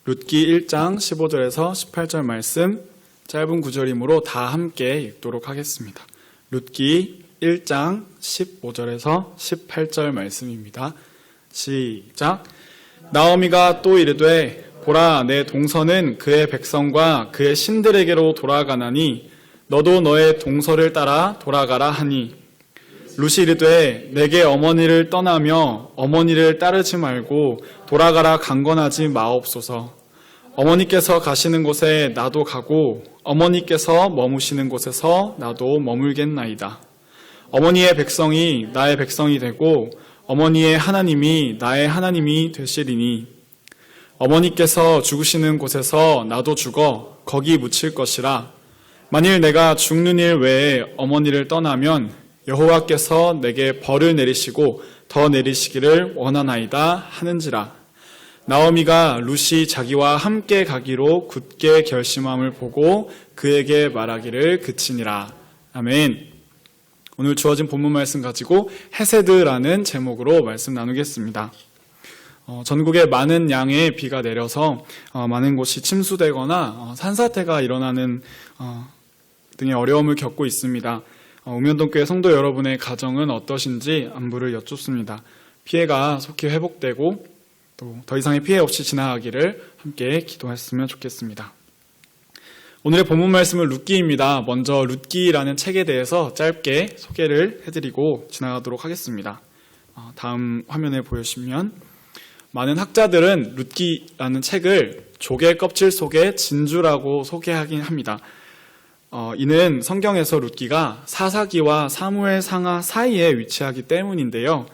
룻기 1장 15절에서 18절 말씀, 짧은 구절이므로 다 함께 읽도록 하겠습니다. 룻기 1장 15절에서 18절 말씀입니다. 시작. 나오미가 또 이르되 보라, 내 동서는 그의 백성과 그의 신들에게로 돌아가나니 너도 너의 동서를 따라 돌아가라 하니, 룻이 이르되 내게 어머니를 떠나며 어머니를 따르지 말고 돌아가라 강건하지 마옵소서. 어머니께서 가시는 곳에 나도 가고 어머니께서 머무시는 곳에서 나도 머물겠나이다. 어머니의 백성이 나의 백성이 되고 어머니의 하나님이 나의 하나님이 되시리니, 어머니께서 죽으시는 곳에서 나도 죽어 거기 묻힐 것이라. 만일 내가 죽는 일 외에 어머니를 떠나면 여호와께서 내게 벌을 내리시고 더 내리시기를 원하나이다 하는지라. 나오미가 룻이 자기와 함께 가기로 굳게 결심함을 보고 그에게 말하기를 그치니라. 아멘. 오늘 주어진 본문 말씀 가지고 헤세드라는 제목으로 말씀 나누겠습니다. 전국에 많은 양의 비가 내려서 많은 곳이 침수되거나 산사태가 일어나는 등의 어려움을 겪고 있습니다. 우면동교회 성도 여러분의 가정은 어떠신지 안부를 여쭙습니다. 피해가 속히 회복되고 또 더 이상의 피해 없이 지나가기를 함께 기도했으면 좋겠습니다. 오늘의 본문 말씀은 룻기입니다. 먼저 룻기라는 책에 대해서 짧게 소개를 해드리고 지나가도록 하겠습니다. 다음 화면에 보여주시면, 많은 학자들은 룻기라는 책을 조개 껍질 속의 진주라고 소개하긴 합니다. 이는 성경에서 룻기가 사사기와 사무엘 상하 사이에 위치하기 때문인데요.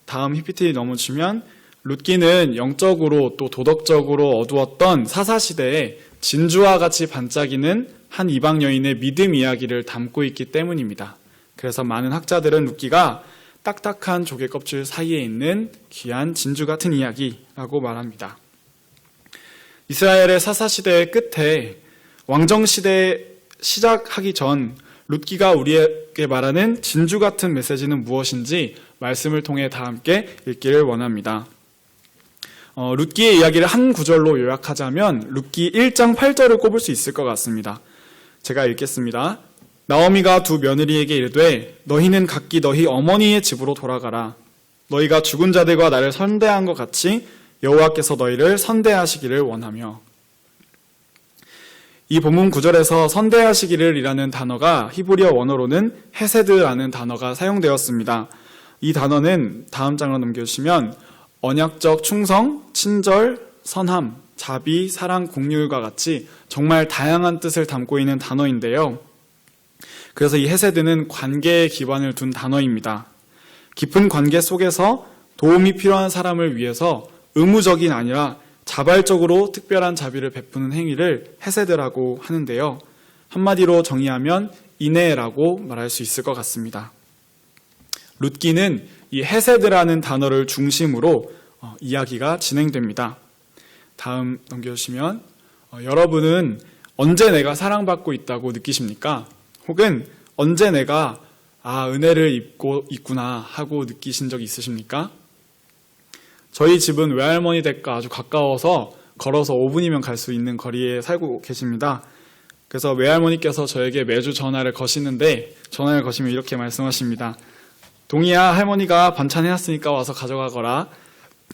다음 PPT 넘어지면, 룻기는 영적으로 또 도덕적으로 어두웠던 사사시대에 진주와 같이 반짝이는 한 이방 여인의 믿음 이야기를 담고 있기 때문입니다. 그래서 많은 학자들은 룻기가 딱딱한 조개 껍질 사이에 있는 귀한 진주 같은 이야기라고 말합니다. 이스라엘의 사사시대의 끝에 왕정시대 시작하기 전 룻기가 우리에게 말하는 진주 같은 메시지는 무엇인지 말씀을 통해 다 함께 읽기를 원합니다. 룻기의 이야기를 한 구절로 요약하자면 룻기 1장 8절을 꼽을 수 있을 것 같습니다. 제가 읽겠습니다. 나오미가 두 며느리에게 이르되 너희는 각기 너희 어머니의 집으로 돌아가라. 너희가 죽은 자들과 나를 선대한 것 같이 여호와께서 너희를 선대하시기를 원하며. 이 본문 구절에서 선대하시기를 이라는 단어가 히브리어 원어로는 헤세드라는 단어가 사용되었습니다. 이 단어는 다음 장으로 넘겨주시면 언약적 충성, 친절, 선함, 자비, 사랑, 공률과 같이 정말 다양한 뜻을 담고 있는 단어인데요. 그래서 이 헤세드는 관계에 기반을 둔 단어입니다. 깊은 관계 속에서 도움이 필요한 사람을 위해서 의무적인 아니라 자발적으로 특별한 자비를 베푸는 행위를 헤세드라고 하는데요. 한마디로 정의하면 인애라고 말할 수 있을 것 같습니다. 룻기는 이 헤세드라는 단어를 중심으로 이야기가 진행됩니다. 다음 넘겨주시면, 여러분은 언제 내가 사랑받고 있다고 느끼십니까? 혹은 언제 내가 은혜를 입고 있구나 하고 느끼신 적이 있으십니까? 저희 집은 외할머니 댁과 아주 가까워서 걸어서 5분이면 갈 수 있는 거리에 살고 계십니다. 그래서 외할머니께서 저에게 매주 전화를 거시는데, 전화를 거시면 이렇게 말씀하십니다. 동희야, 할머니가 반찬 해놨으니까 와서 가져가거라.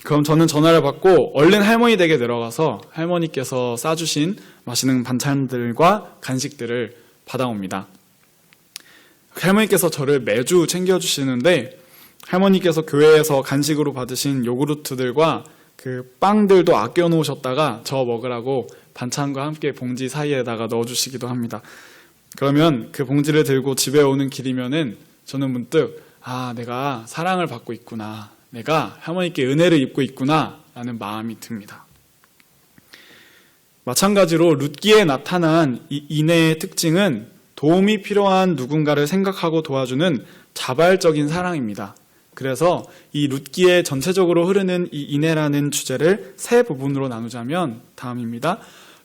그럼 저는 전화를 받고 얼른 할머니 댁에 내려가서 할머니께서 싸주신 맛있는 반찬들과 간식들을 받아옵니다. 할머니께서 저를 매주 챙겨주시는데, 할머니께서 교회에서 간식으로 받으신 요구르트들과 그 빵들도 아껴놓으셨다가 저 먹으라고 반찬과 함께 봉지 사이에다가 넣어주시기도 합니다. 그러면 그 봉지를 들고 집에 오는 길이면은 저는 문득 내가 사랑을 받고 있구나, 내가 할머니께 은혜를 입고 있구나 라는 마음이 듭니다. 마찬가지로 룻기에 나타난 이 인애의 특징은 도움이 필요한 누군가를 생각하고 도와주는 자발적인 사랑입니다. 그래서 이 룻기에 전체적으로 흐르는 이 인애라는 주제를 세 부분으로 나누자면 다음입니다.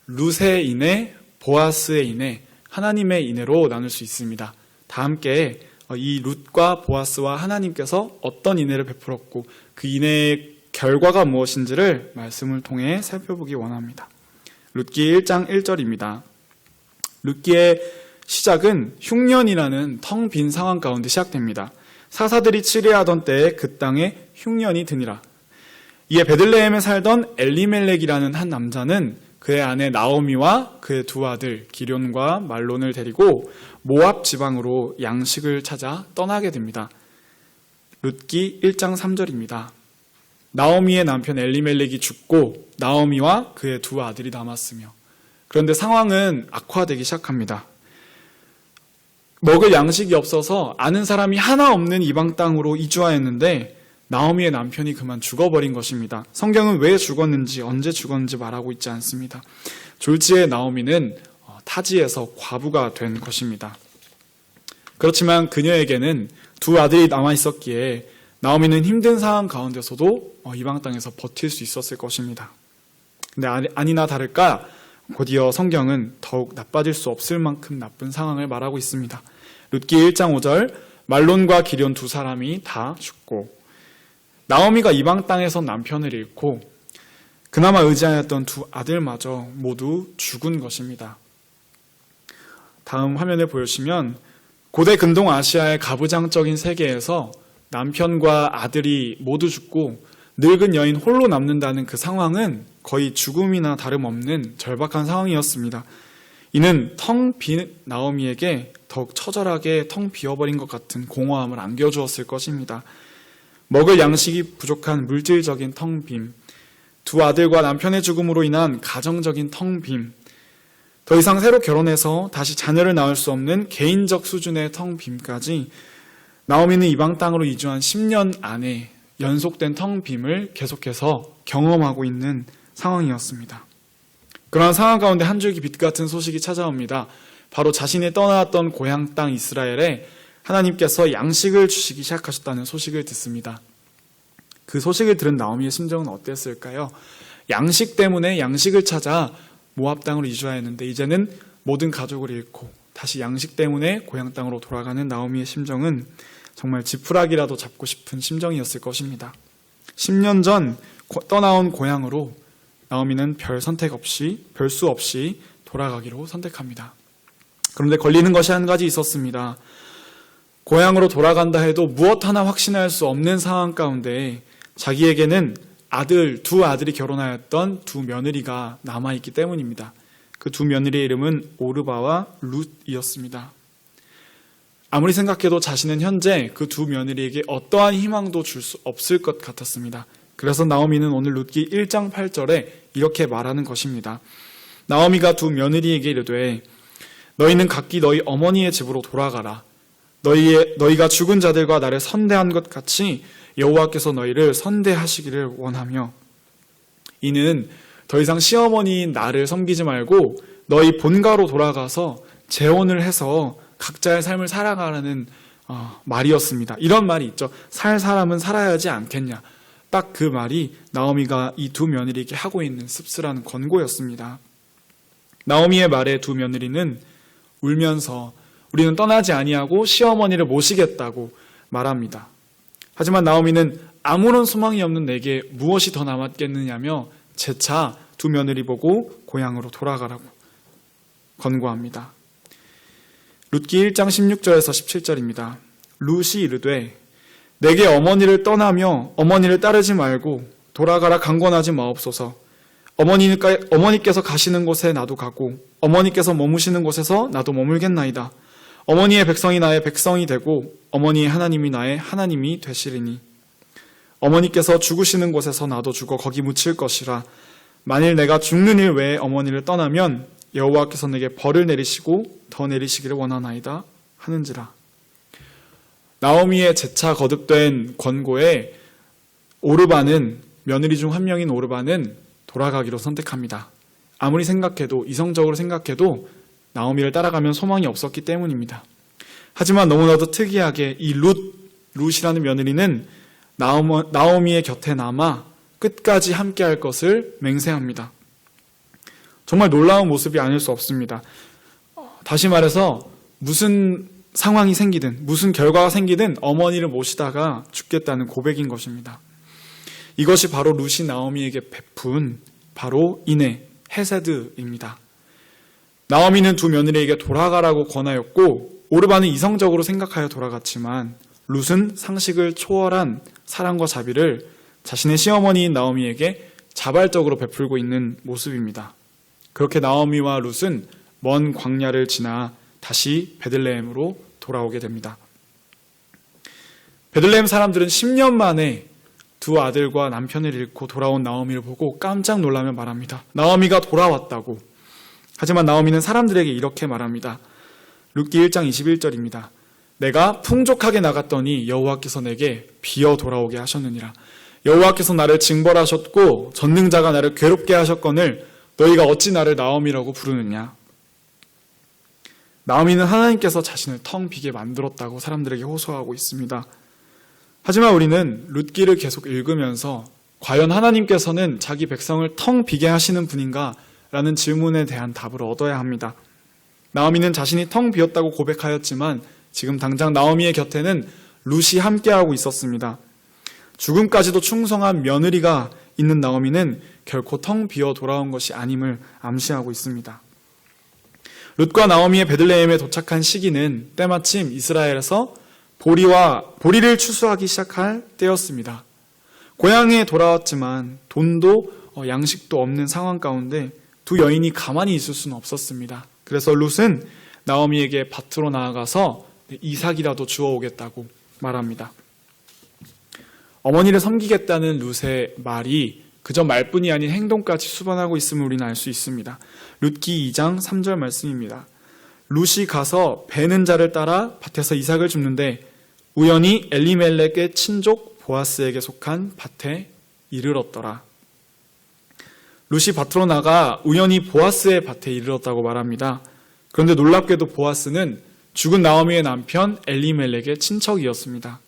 룻의 인애, 보아스의 인애, 하나님의 인애로 나눌 수 있습니다. 다 함께 이 룻과 보아스와 하나님께서 어떤 인애를 베풀었고 그 인애의 결과가 무엇인지를 말씀을 통해 살펴보기 원합니다. 룻기 1장 1절입니다. 룻기의 시작은 흉년이라는 텅 빈 상황 가운데 시작됩니다. 사사들이 치리하던 때에 그 땅에 흉년이 드니라. 이에 베들레헴에 살던 엘리멜렉이라는 한 남자는 그의 아내 나오미와 그의 두 아들 기럨과 말론을 데리고 모압 지방으로 양식을 찾아 떠나게 됩니다. 룻기 1장 3절입니다. 나오미의 남편 엘리멜렉이 죽고 나오미와 그의 두 아들이 남았으며, 그런데 상황은 악화되기 시작합니다. 먹을 양식이 없어서 아는 사람이 하나 없는 이방 땅으로 이주하였는데 나오미의 남편이 그만 죽어버린 것입니다. 성경은 왜 죽었는지 언제 죽었는지 말하고 있지 않습니다. 졸지에 나오미는 타지에서 과부가 된 것입니다. 그렇지만 그녀에게는 두 아들이 남아있었기에 나오미는 힘든 상황 가운데서도 이방 땅에서 버틸 수 있었을 것입니다. 근데 아니나 다를까 곧이어 성경은 더욱 나빠질 수 없을 만큼 나쁜 상황을 말하고 있습니다. 룻기 1장 5절, 말론과 기럨 두 사람이 다 죽고, 나오미가 이방 땅에서 남편을 잃고 그나마 의지하였던 두 아들마저 모두 죽은 것입니다. 다음 화면을 보시면 고대 근동 아시아의 가부장적인 세계에서 남편과 아들이 모두 죽고 늙은 여인 홀로 남는다는 그 상황은 거의 죽음이나 다름없는 절박한 상황이었습니다. 이는 텅 빈 나오미에게 더욱 처절하게 텅 비어버린 것 같은 공허함을 안겨주었을 것입니다. 먹을 양식이 부족한 물질적인 텅 빔, 두 아들과 남편의 죽음으로 인한 가정적인 텅 빔, 더 이상 새로 결혼해서 다시 자녀를 낳을 수 없는 개인적 수준의 텅 빔까지 나오미는 이방 땅으로 이주한 10년 안에 연속된 텅 빔을 계속해서 경험하고 있는 상황이었습니다. 그러한 상황 가운데 한 줄기 빛 같은 소식이 찾아옵니다. 바로 자신이 떠나왔던 고향 땅 이스라엘에 하나님께서 양식을 주시기 시작하셨다는 소식을 듣습니다. 그 소식을 들은 나오미의 심정은 어땠을까요? 양식 때문에 양식을 찾아 모압 땅으로 이주하였는데 이제는 모든 가족을 잃고 다시 양식 때문에 고향 땅으로 돌아가는 나오미의 심정은 정말 지푸라기라도 잡고 싶은 심정이었을 것입니다. 10년 전 떠나온 고향으로 나오미는 별 수 없이 돌아가기로 선택합니다. 그런데 걸리는 것이 한 가지 있었습니다. 고향으로 돌아간다 해도 무엇 하나 확신할 수 없는 상황 가운데 자기에게는 두 아들이 결혼하였던 두 며느리가 남아있기 때문입니다. 그 두 며느리의 이름은 오르바와 룻이었습니다. 아무리 생각해도 자신은 현재 그 두 며느리에게 어떠한 희망도 줄 수 없을 것 같았습니다. 그래서 나오미는 오늘 룻기 1장 8절에 이렇게 말하는 것입니다. 나오미가 두 며느리에게 이르되 너희는 각기 너희 어머니의 집으로 돌아가라. 너희가 죽은 자들과 나를 선대한 것 같이 여호와께서 너희를 선대하시기를 원하며, 이는 더 이상 시어머니인 나를 섬기지 말고 너희 본가로 돌아가서 재혼을 해서 각자의 삶을 살아가라는 말이었습니다. 이런 말이 있죠. 살 사람은 살아야 하지 않겠냐. 딱 그 말이 나오미가 이 두 며느리에게 하고 있는 씁쓸한 권고였습니다. 나오미의 말에 두 며느리는 울면서 우리는 떠나지 아니하고 시어머니를 모시겠다고 말합니다. 하지만 나오미는 아무런 소망이 없는 내게 무엇이 더 남았겠느냐며 재차 두 며느리 보고 고향으로 돌아가라고 권고합니다. 룻기 1장 16절에서 17절입니다. 룻이 이르되 내게 어머니를 떠나며 어머니를 따르지 말고 돌아가라 강권하지 마옵소서. 어머니께서 가시는 곳에 나도 가고 어머니께서 머무시는 곳에서 나도 머물겠나이다. 어머니의 백성이 나의 백성이 되고 어머니의 하나님이 나의 하나님이 되시리니 어머니께서 죽으시는 곳에서 나도 죽어 거기 묻힐 것이라. 만일 내가 죽는 일 외에 어머니를 떠나면 여호와께서 내게 벌을 내리시고 더 내리시기를 원하나이다 하는지라. 나오미의 재차 거듭된 권고에 오르바는, 며느리 중 한 명인 오르바는 돌아가기로 선택합니다. 아무리 생각해도, 이성적으로 생각해도 나오미를 따라가면 소망이 없었기 때문입니다. 하지만 너무나도 특이하게 이 룻이라는 며느리는 나오미의 곁에 남아 끝까지 함께할 것을 맹세합니다. 정말 놀라운 모습이 아닐 수 없습니다. 다시 말해서 무슨 상황이 생기든 무슨 결과가 생기든 어머니를 모시다가 죽겠다는 고백인 것입니다. 이것이 바로 룻이 나오미에게 베푼 바로 인애, 헤세드입니다. 나오미는 두 며느리에게 돌아가라고 권하였고 오르바는 이성적으로 생각하여 돌아갔지만 룻은 상식을 초월한 사랑과 자비를 자신의 시어머니인 나오미에게 자발적으로 베풀고 있는 모습입니다. 그렇게 나오미와 룻은 먼 광야를 지나 다시 베들레헴으로 돌아오게 됩니다. 베들레헴 사람들은 10년 만에 두 아들과 남편을 잃고 돌아온 나오미를 보고 깜짝 놀라며 말합니다. 나오미가 돌아왔다고. 하지만 나오미는 사람들에게 이렇게 말합니다. 룻기 1장 21절입니다. 내가 풍족하게 나갔더니 여호와께서 내게 비어 돌아오게 하셨느니라. 여호와께서 나를 징벌하셨고 전능자가 나를 괴롭게 하셨거늘 너희가 어찌 나를 나오미라고 부르느냐. 나오미는 하나님께서 자신을 텅 비게 만들었다고 사람들에게 호소하고 있습니다. 하지만 우리는 룻기를 계속 읽으면서 과연 하나님께서는 자기 백성을 텅 비게 하시는 분인가? 라는 질문에 대한 답을 얻어야 합니다. 나오미는 자신이 텅 비었다고 고백하였지만 지금 당장 나오미의 곁에는 룻이 함께하고 있었습니다. 죽음까지도 충성한 며느리가 있는 나오미는 결코 텅 비어 돌아온 것이 아님을 암시하고 있습니다. 룻과 나오미의 베들레헴에 도착한 시기는 때마침 이스라엘에서 보리를 추수하기 시작할 때였습니다. 고향에 돌아왔지만 돈도 양식도 없는 상황 가운데 두 여인이 가만히 있을 수는 없었습니다. 그래서 룻은 나오미에게 밭으로 나아가서 이삭이라도 주워오겠다고 말합니다. 어머니를 섬기겠다는 룻의 말이 그저 말뿐이 아닌 행동까지 수반하고 있음을 우리는 알 수 있습니다. 룻기 2장 3절 말씀입니다. 룻이 가서 베는 자를 따라 밭에서 이삭을 줍는데 우연히 엘리멜렉의 친족 보아스에게 속한 밭에 이르렀더라. 룻이 밭으로 나가 우연히 보아스의 밭에 이르렀다고 말합니다. 그런데 놀랍게도 보아스는 죽은 나오미의 남편 엘리멜렉의 친척이었습니다.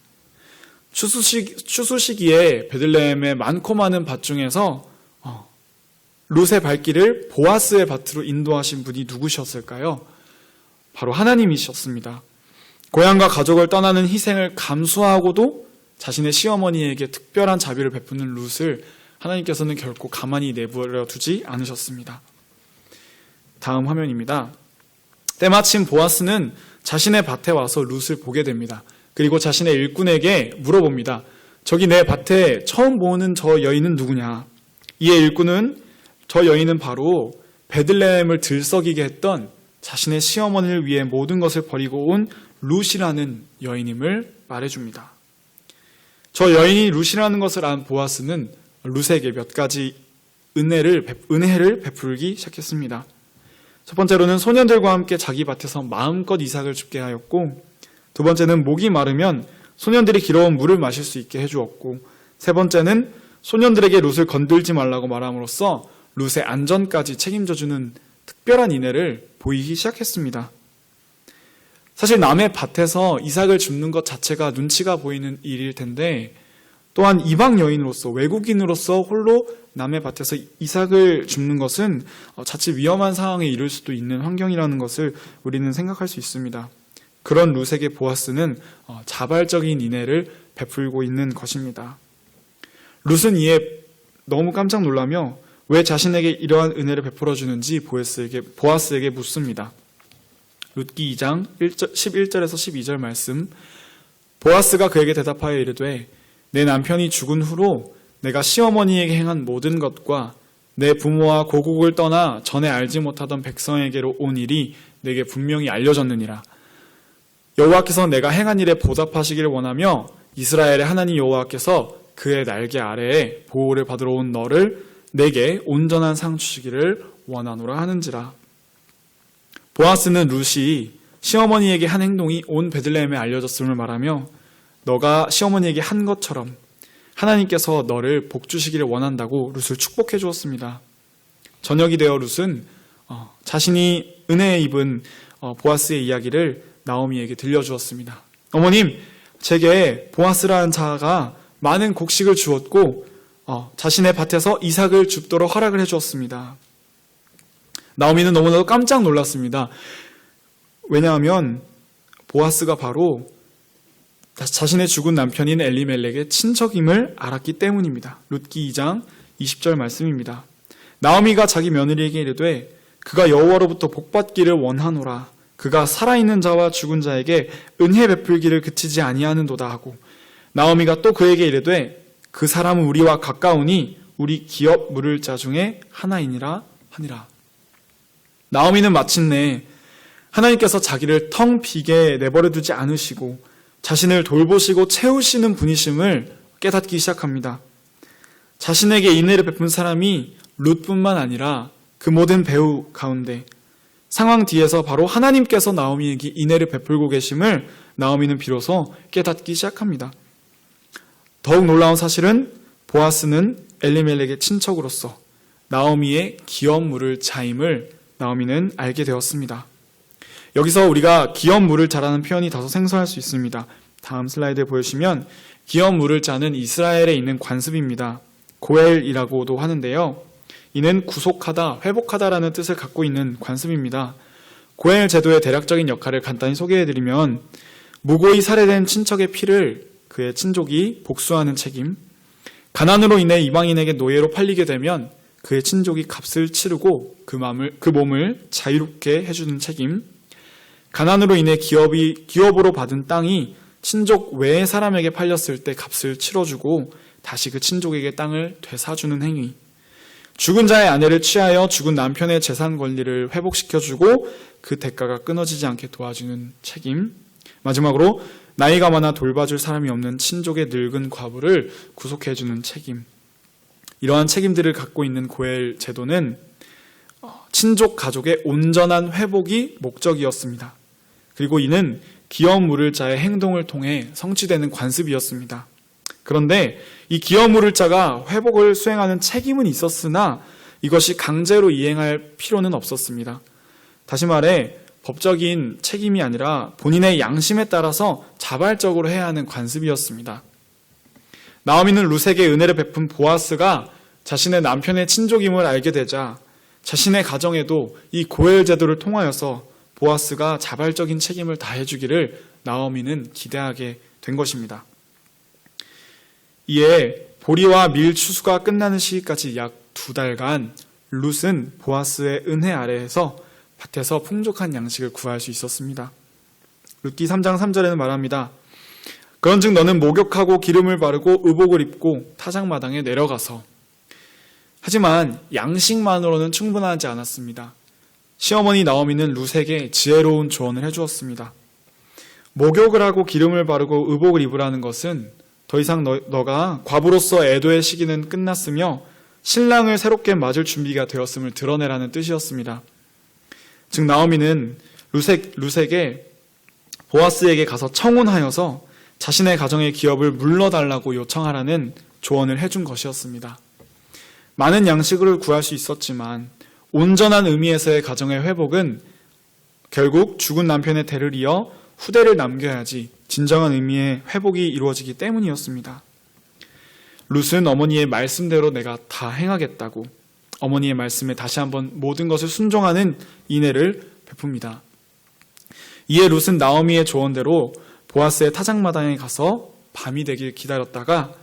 추수 시기에 베들레헴의 많고 많은 밭 중에서 룻의 발길을 보아스의 밭으로 인도하신 분이 누구셨을까요? 바로 하나님이셨습니다. 고향과 가족을 떠나는 희생을 감수하고도 자신의 시어머니에게 특별한 자비를 베푸는 룻을 하나님께서는 결코 가만히 내버려 두지 않으셨습니다. 다음 화면입니다. 때마침 보아스는 자신의 밭에 와서 룻을 보게 됩니다. 그리고 자신의 일꾼에게 물어봅니다. 저기 내 밭에 처음 보는 저 여인은 누구냐? 이에 일꾼은 저 여인은 바로 베들레헴을 들썩이게 했던 자신의 시어머니를 위해 모든 것을 버리고 온 룻이라는 여인임을 말해줍니다. 저 여인이 룻이라는 것을 안 보아스는 룻에게 몇 가지 은혜를 베풀기 시작했습니다. 첫 번째로는 소년들과 함께 자기 밭에서 마음껏 이삭을 줍게 하였고, 두 번째는 목이 마르면 소년들이 길어온 물을 마실 수 있게 해주었고, 세 번째는 소년들에게 룻을 건들지 말라고 말함으로써 룻의 안전까지 책임져주는 특별한 인애를 보이기 시작했습니다. 사실 남의 밭에서 이삭을 줍는 것 자체가 눈치가 보이는 일일 텐데, 또한 이방 여인으로서, 외국인으로서 홀로 남의 밭에서 이삭을 줍는 것은 자칫 위험한 상황에 이를 수도 있는 환경이라는 것을 우리는 생각할 수 있습니다. 그런 룻에게 보아스는 자발적인 인애를 베풀고 있는 것입니다. 룻은 이에 너무 깜짝 놀라며 왜 자신에게 이러한 은혜를 베풀어 주는지 보아스에게 묻습니다. 룻기 2장 11절에서 12절 말씀. 보아스가 그에게 대답하여 이르되 내 남편이 죽은 후로 내가 시어머니에게 행한 모든 것과 내 부모와 고국을 떠나 전에 알지 못하던 백성에게로 온 일이 내게 분명히 알려졌느니라. 여호와께서 내가 행한 일에 보답하시기를 원하며 이스라엘의 하나님 여호와께서 그의 날개 아래에 보호를 받으러 온 너를 내게 온전한 상 주시기를 원하노라 하는지라. 보아스는 룻이 시어머니에게 한 행동이 온 베들레헴에 알려졌음을 말하며 너가 시어머니에게 한 것처럼 하나님께서 너를 복주시기를 원한다고 룻을 축복해 주었습니다. 저녁이 되어 룻은 자신이 은혜에 입은 보아스의 이야기를 나오미에게 들려주었습니다. 어머님, 제게 보아스라는 자가 많은 곡식을 주었고 자신의 밭에서 이삭을 줍도록 허락을 해주었습니다. 나오미는 너무나도 깜짝 놀랐습니다. 왜냐하면 보아스가 바로 자신의 죽은 남편인 엘리멜렉의 친척임을 알았기 때문입니다. 룻기 2장 20절 말씀입니다. 나오미가 자기 며느리에게 이르되 그가 여호와로부터 복받기를 원하노라. 그가 살아있는 자와 죽은 자에게 은혜 베풀기를 그치지 아니하는도다 하고, 나오미가 또 그에게 이르되 그 사람은 우리와 가까우니 우리 기업 물을 자 중에 하나이니라 하니라. 나오미는 마침내 하나님께서 자기를 텅 비게 내버려 두지 않으시고 자신을 돌보시고 채우시는 분이심을 깨닫기 시작합니다. 자신에게 인애를 베푼 사람이 룻뿐만 아니라 그 모든 배우 가운데 상황 뒤에서 바로 하나님께서 나오미에게 인애를 베풀고 계심을 나오미는 비로소 깨닫기 시작합니다. 더욱 놀라운 사실은 보아스는 엘리멜렉의 친척으로서 나오미의 기업 물을 자임을 나오미는 알게 되었습니다. 여기서 우리가 기업 물을 자라는 표현이 다소 생소할 수 있습니다. 다음 슬라이드에 보시면 기업 물을 자는 이스라엘에 있는 관습입니다. 고엘이라고도 하는데요. 이는 구속하다, 회복하다라는 뜻을 갖고 있는 관습입니다. 고엘 제도의 대략적인 역할을 간단히 소개해드리면 무고히 살해된 친척의 피를 그의 친족이 복수하는 책임, 가난으로 인해 이방인에게 노예로 팔리게 되면 그의 친족이 값을 치르고 그 몸을 자유롭게 해주는 책임, 가난으로 인해 기업으로 받은 땅이 친족 외의 사람에게 팔렸을 때 값을 치러주고 다시 그 친족에게 땅을 되사주는 행위, 죽은 자의 아내를 취하여 죽은 남편의 재산 권리를 회복시켜주고 그 대가가 끊어지지 않게 도와주는 책임, 마지막으로 나이가 많아 돌봐줄 사람이 없는 친족의 늙은 과부를 구속해주는 책임. 이러한 책임들을 갖고 있는 고엘 제도는 친족 가족의 온전한 회복이 목적이었습니다. 그리고 이는 기업 물을 자의 행동을 통해 성취되는 관습이었습니다. 그런데 이 기업 물을 자가 회복을 수행하는 책임은 있었으나 이것이 강제로 이행할 필요는 없었습니다. 다시 말해 법적인 책임이 아니라 본인의 양심에 따라서 자발적으로 해야 하는 관습이었습니다. 나오미는 룻에게 은혜를 베푼 보아스가 자신의 남편의 친족임을 알게 되자 자신의 가정에도 이 고엘 제도를 통하여서 보아스가 자발적인 책임을 다해주기를 나오미는 기대하게 된 것입니다. 이에 보리와 밀 추수가 끝나는 시기까지 약 2달간 룻은 보아스의 은혜 아래에서 밭에서 풍족한 양식을 구할 수 있었습니다. 룻기 3장 3절에는 말합니다. 그런즉 너는 목욕하고 기름을 바르고 의복을 입고 타작마당에 내려가서. 하지만 양식만으로는 충분하지 않았습니다. 시어머니 나오미는 룻에게 지혜로운 조언을 해주었습니다. 목욕을 하고 기름을 바르고 의복을 입으라는 것은 더 이상 너가 과부로서 애도의 시기는 끝났으며 신랑을 새롭게 맞을 준비가 되었음을 드러내라는 뜻이었습니다. 즉 나오미는 룻에게 보아스에게 가서 청혼하여서 자신의 가정의 기업을 물러달라고 요청하라는 조언을 해준 것이었습니다. 많은 양식을 구할 수 있었지만 온전한 의미에서의 가정의 회복은 결국 죽은 남편의 대를 이어 후대를 남겨야지 진정한 의미의 회복이 이루어지기 때문이었습니다. 룻은 어머니의 말씀대로 내가 다 행하겠다고 어머니의 말씀에 다시 한번 모든 것을 순종하는 인애를 베풉니다. 이에 룻은 나오미의 조언대로 보아스의 타작마당에 가서 밤이 되길 기다렸다가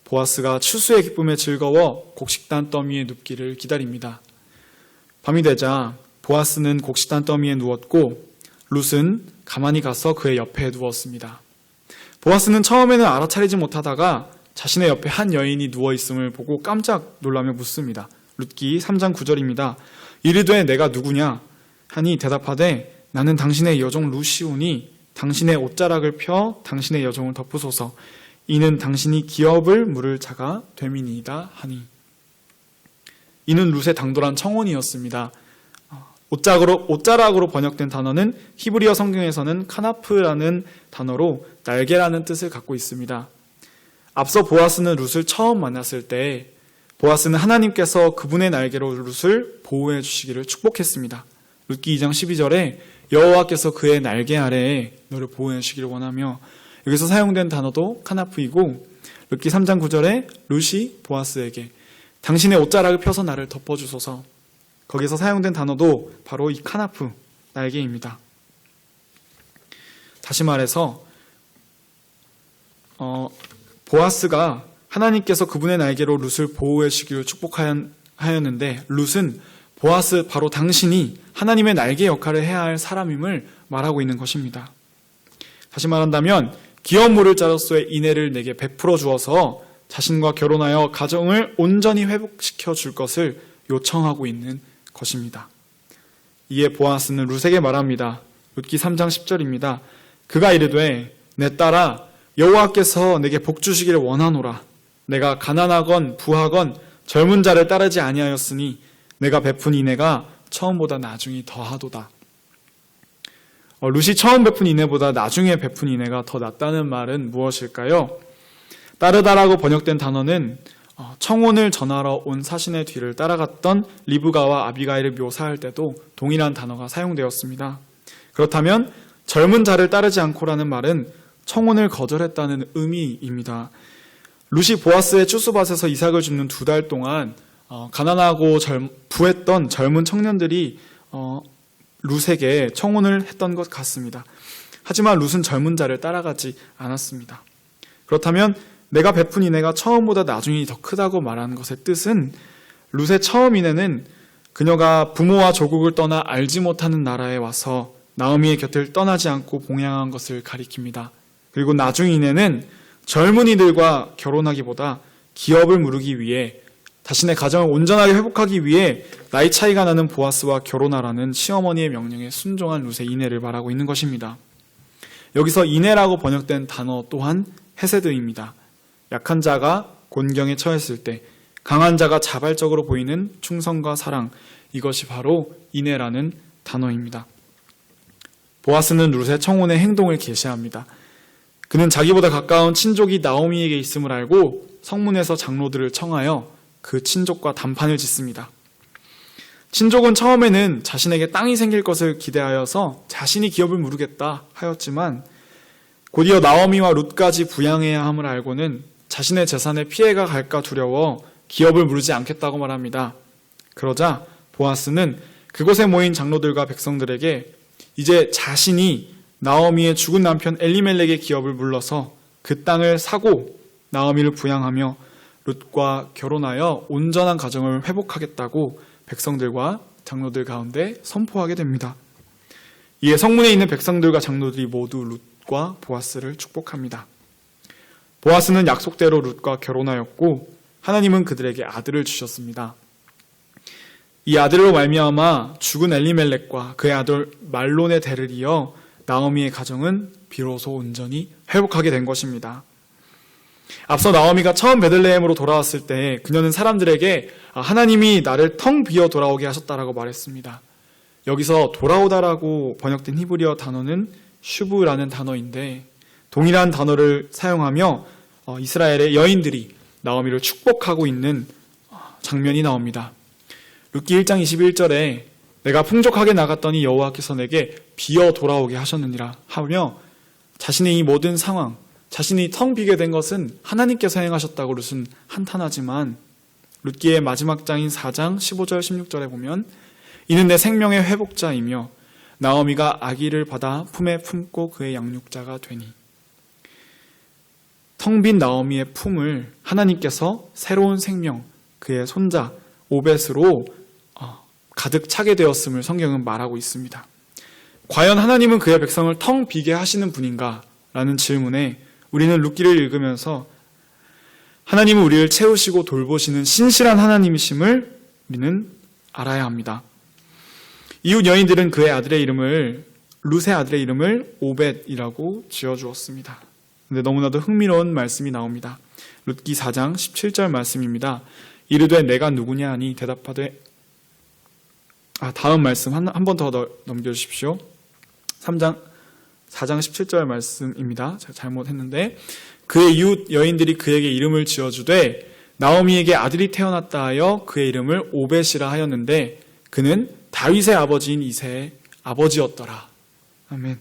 보아스가 추수의 기쁨에 즐거워 곡식단 더미에 눕기를 기다립니다. 밤이 되자 보아스는 곡식단 더미에 누웠고 룻은 가만히 가서 그의 옆에 누웠습니다. 보아스는 처음에는 알아차리지 못하다가 자신의 옆에 한 여인이 누워있음을 보고 깜짝 놀라며 묻습니다. 룻기 3장 9절입니다. 이르되 내가 누구냐? 하니 대답하되 나는 당신의 여종 룻이오니 당신의 옷자락을 펴 당신의 여종을 덮으소서. 이는 당신이 기업을 물을 자가 됨이니이다 하니. 이는 룻의 당돌한 청혼이었습니다. 옷자락으로 번역된 단어는 히브리어 성경에서는 카나프라는 단어로 날개라는 뜻을 갖고 있습니다. 앞서 보아스는 룻을 처음 만났을 때 보아스는 하나님께서 그분의 날개로 룻을 보호해 주시기를 축복했습니다. 룻기 2장 12절에 여호와께서 그의 날개 아래에 너를 보호해 주시기를 원하며, 여기서 사용된 단어도 카나프이고 룻기 3장 9절에 룻이 보아스에게 당신의 옷자락을 펴서 나를 덮어주소서, 거기서 사용된 단어도 바로 이 카나프, 날개입니다. 다시 말해서 보아스가 하나님께서 그분의 날개로 룻을 보호해 주기를 축복하였는데 룻은 보아스 바로 당신이 하나님의 날개 역할을 해야 할 사람임을 말하고 있는 것입니다. 다시 말한다면 기업 물을 자로서의 인애를 내게 베풀어 주어서 자신과 결혼하여 가정을 온전히 회복시켜 줄 것을 요청하고 있는 것입니다. 이에 보아스는 룻에게 말합니다. 룻기 3장 10절입니다. 그가 이르되 내 딸아 여호와께서 내게 복 주시기를 원하노라. 내가 가난하건 부하건 젊은 자를 따르지 아니하였으니 내가 베푼 인애가 처음보다 나중이 더하도다. 룻이 처음 베푼 인애보다 나중에 베푼 인애가 더 낫다는 말은 무엇일까요? 따르다라고 번역된 단어는 청혼을 전하러 온 사신의 뒤를 따라갔던 리브가와 아비가일을 묘사할 때도 동일한 단어가 사용되었습니다. 그렇다면 젊은 자를 따르지 않고라는 말은 청혼을 거절했다는 의미입니다. 룻이 보아스의 추수밭에서 이삭을 줍는 2달 동안 가난하고 부했던 젊은 청년들이 룻에게 청혼을 했던 것 같습니다. 하지만 룻은 젊은 자를 따라가지 않았습니다. 그렇다면 내가 베푼 인애가 처음보다 나중이 더 크다고 말하는 것의 뜻은 룻의 처음 인애는 그녀가 부모와 조국을 떠나 알지 못하는 나라에 와서 나오미의 곁을 떠나지 않고 봉양한 것을 가리킵니다. 그리고 나중 인애는 젊은이들과 결혼하기보다 기업을 무르기 위해 자신의 가정을 온전하게 회복하기 위해 나이 차이가 나는 보아스와 결혼하라는 시어머니의 명령에 순종한 룻의 인애를 말하고 있는 것입니다. 여기서 인애라고 번역된 단어 또한 헤세드입니다. 약한 자가 곤경에 처했을 때 강한 자가 자발적으로 보이는 충성과 사랑, 이것이 바로 인애라는 단어입니다. 보아스는 룻의 청혼의 행동을 계시합니다. 그는 자기보다 가까운 친족이 나오미에게 있음을 알고 성문에서 장로들을 청하여 그 친족과 담판을 짓습니다. 친족은 처음에는 자신에게 땅이 생길 것을 기대하여서 자신이 기업을 무르겠다 하였지만 곧이어 나오미와 룻까지 부양해야 함을 알고는 자신의 재산에 피해가 갈까 두려워 기업을 무르지 않겠다고 말합니다. 그러자 보아스는 그곳에 모인 장로들과 백성들에게 이제 자신이 나오미의 죽은 남편 엘리멜렉의 기업을 물러서 그 땅을 사고 나오미를 부양하며 룻과 결혼하여 온전한 가정을 회복하겠다고 백성들과 장로들 가운데 선포하게 됩니다. 이에 성문에 있는 백성들과 장로들이 모두 룻과 보아스를 축복합니다. 보아스는 약속대로 룻과 결혼하였고 하나님은 그들에게 아들을 주셨습니다. 이 아들로 말미암아 죽은 엘리멜렉과 그의 아들 말론의 대를 이어 나오미의 가정은 비로소 온전히 회복하게 된 것입니다. 앞서 나오미가 처음 베들레헴으로 돌아왔을 때 그녀는 사람들에게 하나님이 나를 텅 비어 돌아오게 하셨다라고 말했습니다. 여기서 돌아오다라고 번역된 히브리어 단어는 슈브라는 단어인데 동일한 단어를 사용하며 이스라엘의 여인들이 나오미를 축복하고 있는 장면이 나옵니다. 룻기 1장 21절에 내가 풍족하게 나갔더니 여호와께서 내게 비어 돌아오게 하셨느니라 하며 자신의 이 모든 상황, 자신이 텅 비게 된 것은 하나님께서 행하셨다고 룻은 한탄하지만 룻기의 마지막 장인 4장 15절 16절에 보면 이는 내 생명의 회복자이며 나오미가 아기를 받아 품에 품고 그의 양육자가 되니 텅 빈 나오미의 품을 하나님께서 새로운 생명, 그의 손자 오벳으로 가득 차게 되었음을 성경은 말하고 있습니다. 과연 하나님은 그의 백성을 텅 비게 하시는 분인가? 라는 질문에 우리는 룻기를 읽으면서 하나님은 우리를 채우시고 돌보시는 신실한 하나님이심을 우리는 알아야 합니다. 이웃 여인들은 그의 아들의 이름을 룻의 아들의 이름을 오벳이라고 지어주었습니다. 근데 너무나도 흥미로운 말씀이 나옵니다. 룻기 4장 17절 말씀입니다. 이르되 내가 누구냐 하니 대답하되 다음 말씀 한 번 더 넘겨주십시오. 4장 17절 말씀입니다. 제가 잘못했는데 그의 이웃 여인들이 그에게 이름을 지어주되 나오미에게 아들이 태어났다 하여 그의 이름을 오벳이라 하였는데 그는 다윗의 아버지인 이새의 아버지였더라. 아멘.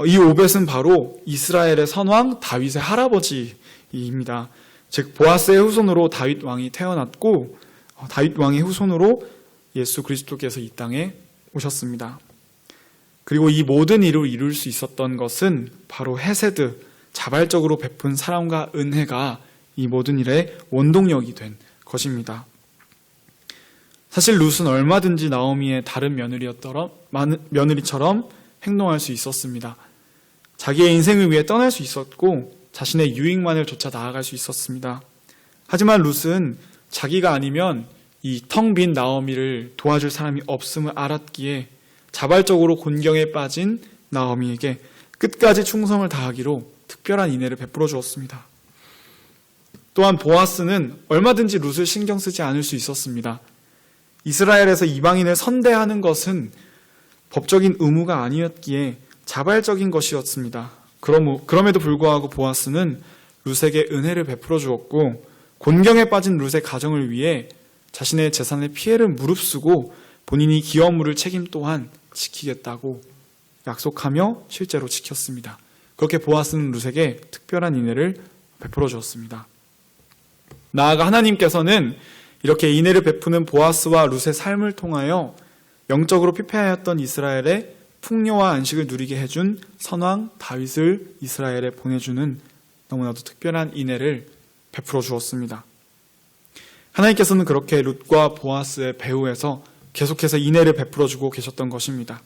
이 오벳은 바로 이스라엘의 선왕 다윗의 할아버지입니다. 즉 보아스의 후손으로 다윗 왕이 태어났고 다윗 왕의 후손으로 예수 그리스도께서 이 땅에 오셨습니다. 그리고 이 모든 일을 이룰 수 있었던 것은 바로 헤세드, 자발적으로 베푼 사랑과 은혜가 이 모든 일의 원동력이 된 것입니다. 사실 룻은 얼마든지 나오미의 다른 며느리처럼 행동할 수 있었습니다. 자기의 인생을 위해 떠날 수 있었고 자신의 유익만을 쫓아 나아갈 수 있었습니다. 하지만 룻은 자기가 아니면 이 텅 빈 나오미를 도와줄 사람이 없음을 알았기에 자발적으로 곤경에 빠진 나오미에게 끝까지 충성을 다하기로 특별한 인애를 베풀어 주었습니다. 또한 보아스는 얼마든지 룻을 신경 쓰지 않을 수 있었습니다. 이스라엘에서 이방인을 선대하는 것은 법적인 의무가 아니었기에 자발적인 것이었습니다. 그럼에도 불구하고 보아스는 룻에게 은혜를 베풀어 주었고 곤경에 빠진 룻의 가정을 위해 자신의 재산의 피해를 무릅쓰고 본인이 기업 물을 책임 또한 지키겠다고 약속하며 실제로 지켰습니다. 그렇게 보아스는 룻에게 특별한 인애를 베풀어 주었습니다. 나아가 하나님께서는 이렇게 인애를 베푸는 보아스와 룻의 삶을 통하여 영적으로 피폐하였던 이스라엘의 풍요와 안식을 누리게 해준 선왕 다윗을 이스라엘에 보내주는 너무나도 특별한 인애를 베풀어 주었습니다. 하나님께서는 그렇게 룻과 보아스의 배후에서 계속해서 인애를 베풀어 주고 계셨던 것입니다.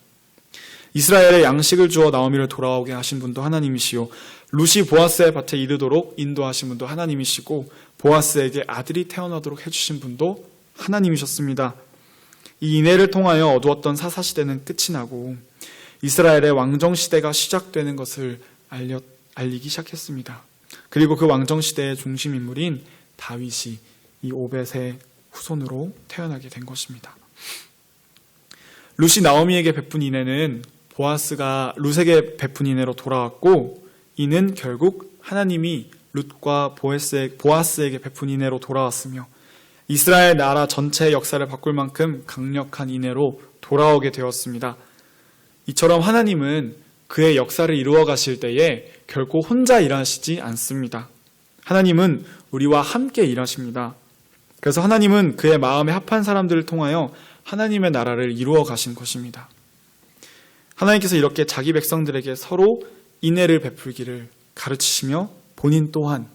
이스라엘에 양식을 주어 나오미를 돌아오게 하신 분도 하나님이시요, 룻이 보아스의 밭에 이르도록 인도하신 분도 하나님이시고 보아스에게 아들이 태어나도록 해주신 분도 하나님이셨습니다. 이 인애를 통하여 어두웠던 사사시대는 끝이 나고 이스라엘의 왕정시대가 시작되는 것을 알리기 시작했습니다. 그리고 그 왕정시대의 중심인물인 다윗이 이 오벳의 후손으로 태어나게 된 것입니다. 룻이 나오미에게 베푼 인애는 보아스가 룻에게 베푼 인애로 돌아왔고 이는 결국 하나님이 룻과 보아스에게 베푼 인애로 돌아왔으며 이스라엘 나라 전체의 역사를 바꿀 만큼 강력한 인애로 돌아오게 되었습니다. 이처럼 하나님은 그의 역사를 이루어 가실 때에 결코 혼자 일하시지 않습니다. 하나님은 우리와 함께 일하십니다. 그래서 하나님은 그의 마음에 합한 사람들을 통하여 하나님의 나라를 이루어 가신 것입니다. 하나님께서 이렇게 자기 백성들에게 서로 인애를 베풀기를 가르치시며 본인 또한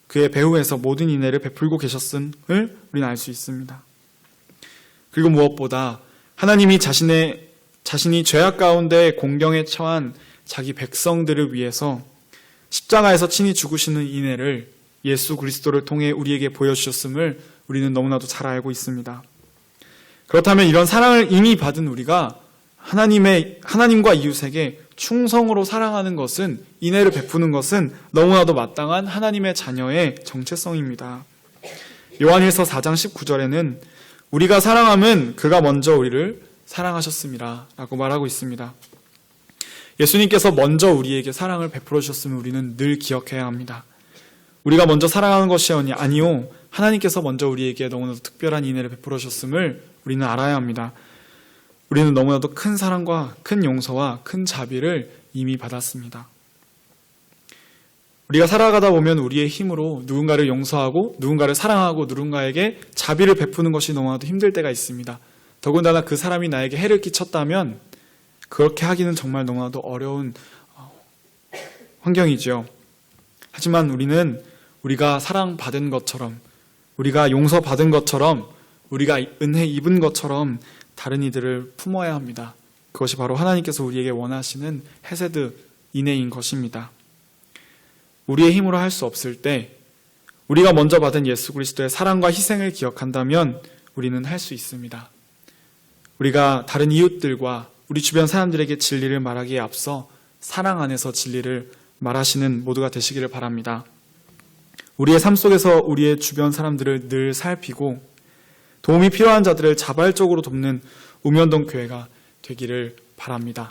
그의 배후에서 모든 인애를 베풀고 계셨음을 우리는 알 수 있습니다. 그리고 무엇보다 하나님이 자신이 죄악 가운데 공경에 처한 자기 백성들을 위해서 십자가에서 친히 죽으시는 인애를 예수 그리스도를 통해 우리에게 보여주셨음을 우리는 너무나도 잘 알고 있습니다. 그렇다면 이런 사랑을 이미 받은 우리가 하나님과 이웃에게 충성으로 사랑하는 것은, 인애를 베푸는 것은 너무나도 마땅한 하나님의 자녀의 정체성입니다. 요한일서 4장 19절에는 우리가 사랑함은 그가 먼저 우리를 사랑하셨습니다 라고 말하고 있습니다. 예수님께서 먼저 우리에게 사랑을 베풀어 주셨음을 우리는 늘 기억해야 합니다. 우리가 먼저 사랑하는 것이 아니요, 하나님께서 먼저 우리에게 너무나도 특별한 인애를 베풀어 주셨음을 우리는 알아야 합니다. 우리는 너무나도 큰 사랑과 큰 용서와 큰 자비를 이미 받았습니다. 우리가 살아가다 보면 우리의 힘으로 누군가를 용서하고 누군가를 사랑하고 누군가에게 자비를 베푸는 것이 너무나도 힘들 때가 있습니다. 더군다나 그 사람이 나에게 해를 끼쳤다면 그렇게 하기는 정말 너무나도 어려운 환경이죠. 하지만 우리는 우리가 사랑받은 것처럼, 우리가 용서받은 것처럼, 우리가 은혜 입은 것처럼 다른 이들을 품어야 합니다. 그것이 바로 하나님께서 우리에게 원하시는 헤세드, 인애인 것입니다. 우리의 힘으로 할 수 없을 때 우리가 먼저 받은 예수 그리스도의 사랑과 희생을 기억한다면 우리는 할 수 있습니다. 우리가 다른 이웃들과 우리 주변 사람들에게 진리를 말하기에 앞서 사랑 안에서 진리를 말하시는 모두가 되시기를 바랍니다. 우리의 삶 속에서 우리의 주변 사람들을 늘 살피고 도움이 필요한 자들을 자발적으로 돕는 우면동 교회가 되기를 바랍니다.